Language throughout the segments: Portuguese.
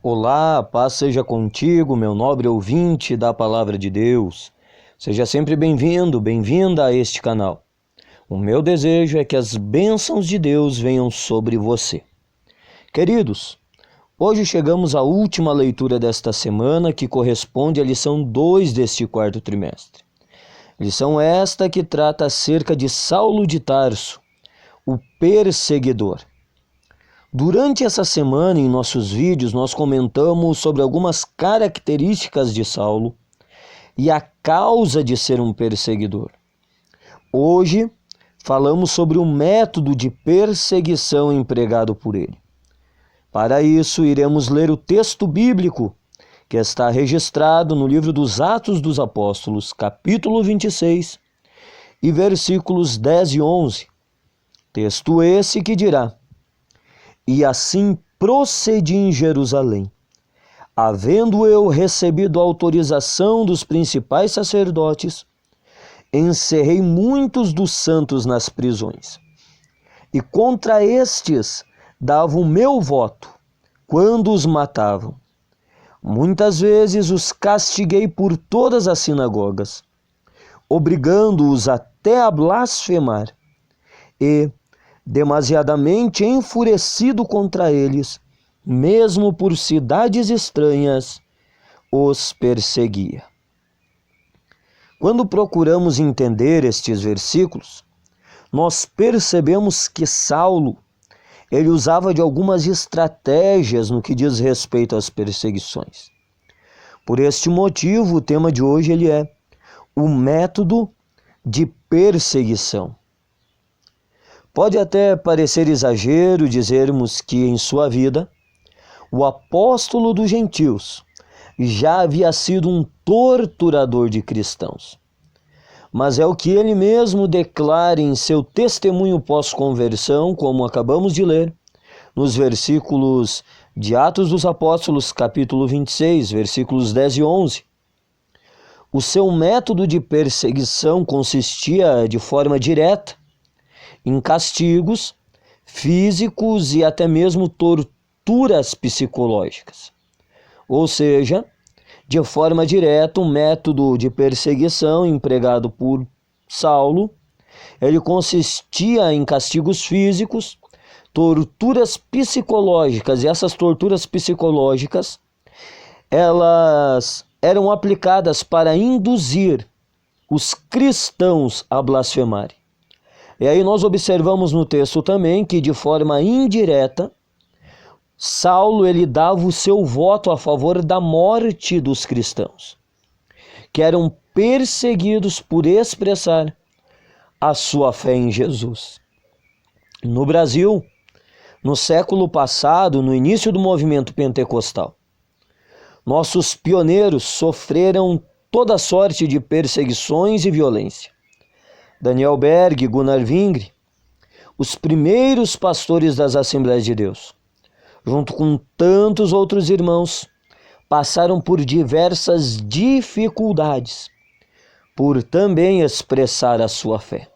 Olá, paz seja contigo, meu nobre ouvinte da Palavra de Deus. Seja sempre bem-vindo, bem-vinda a este canal. O meu desejo é que as bênçãos de Deus venham sobre você. Queridos, hoje chegamos à última leitura desta semana, que corresponde à lição 2 deste quarto trimestre. Lição esta que trata acerca de Saulo de Tarso, o perseguidor. Durante essa semana, em nossos vídeos, nós comentamos sobre algumas características de Saulo e a causa de ser um perseguidor. Hoje, falamos sobre o método de perseguição empregado por ele. Para isso, iremos ler o texto bíblico que está registrado no livro dos Atos dos Apóstolos, capítulo 26, e versículos 10 e 11. Texto esse que dirá: E assim procedi em Jerusalém, havendo eu recebido autorização dos principais sacerdotes, encerrei muitos dos santos nas prisões. E contra estes dava o meu voto, quando os matavam. Muitas vezes os castiguei por todas as sinagogas, obrigando-os até a blasfemar, e, demasiadamente enfurecido contra eles, mesmo por cidades estranhas, os perseguia. Quando procuramos entender estes versículos, nós percebemos que Saulo, ele usava de algumas estratégias no que diz respeito às perseguições. Por este motivo, o tema de hoje ele é o método de perseguição. Pode até parecer exagero dizermos que em sua vida, o apóstolo dos gentios já havia sido um torturador de cristãos. Mas é o que ele mesmo declara em seu testemunho pós-conversão, como acabamos de ler, nos versículos de Atos dos Apóstolos, capítulo 26, versículos 10 e 11. O seu método de perseguição consistia de forma direta em castigos físicos e até mesmo torturas psicológicas. Ou seja, de forma direta, o método de perseguição empregado por Saulo, ele consistia em castigos físicos, torturas psicológicas, e essas torturas psicológicas, elas eram aplicadas para induzir os cristãos a blasfemarem. E aí nós observamos no texto também que, de forma indireta, Saulo ele dava o seu voto a favor da morte dos cristãos, que eram perseguidos por expressar a sua fé em Jesus. No Brasil, no século passado, no início do movimento pentecostal, nossos pioneiros sofreram toda sorte de perseguições e violência. Daniel Berg, Gunnar Vingre, os primeiros pastores das Assembleias de Deus, junto com tantos outros irmãos, passaram por diversas dificuldades, por também expressar a sua fé.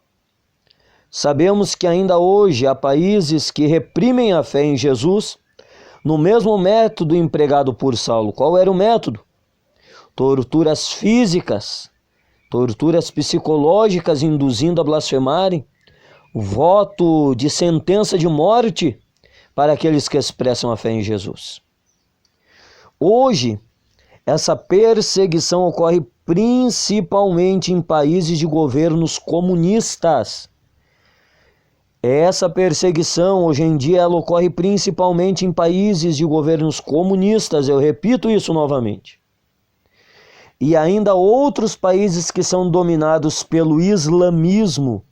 Sabemos que ainda hoje há países que reprimem a fé em Jesus no mesmo método empregado por Saulo. Qual era o método? Torturas físicas, torturas psicológicas induzindo a blasfemarem, voto de sentença de morte para aqueles que expressam a fé em Jesus. Hoje, essa perseguição ocorre principalmente em países de governos comunistas. Essa perseguição, hoje em dia, ela ocorre principalmente em países de governos comunistas, eu repito isso novamente. E ainda outros países que são dominados pelo islamismo.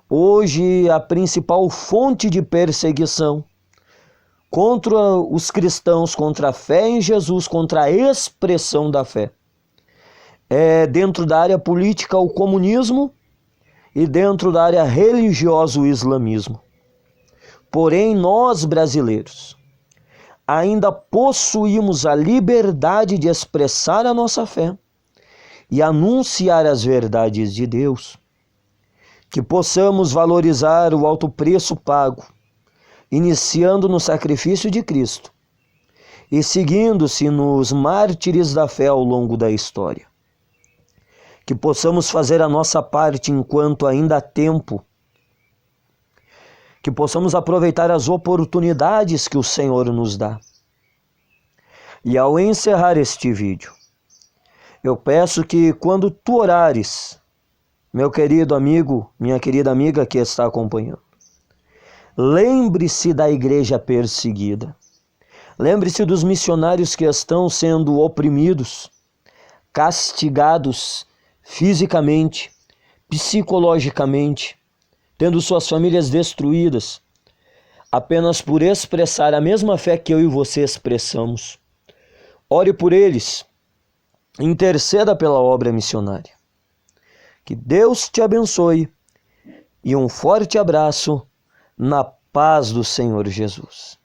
Hoje, a principal fonte de perseguição contra os cristãos, contra a fé em Jesus, contra a expressão da fé, é dentro da área política o comunismo e dentro da área religiosa o islamismo. Porém, nós brasileiros ainda possuímos a liberdade de expressar a nossa fé e anunciar as verdades de Deus. Que possamos valorizar o alto preço pago, iniciando no sacrifício de Cristo, e seguindo-se nos mártires da fé ao longo da história. Que possamos fazer a nossa parte enquanto ainda há tempo, que possamos aproveitar as oportunidades que o Senhor nos dá. E ao encerrar este vídeo, eu peço que quando tu orares, meu querido amigo, minha querida amiga que está acompanhando, lembre-se da igreja perseguida. Lembre-se dos missionários que estão sendo oprimidos, castigados fisicamente, psicologicamente, tendo suas famílias destruídas, apenas por expressar a mesma fé que eu e você expressamos. Ore por eles, interceda pela obra missionária. Que Deus te abençoe e um forte abraço na paz do Senhor Jesus.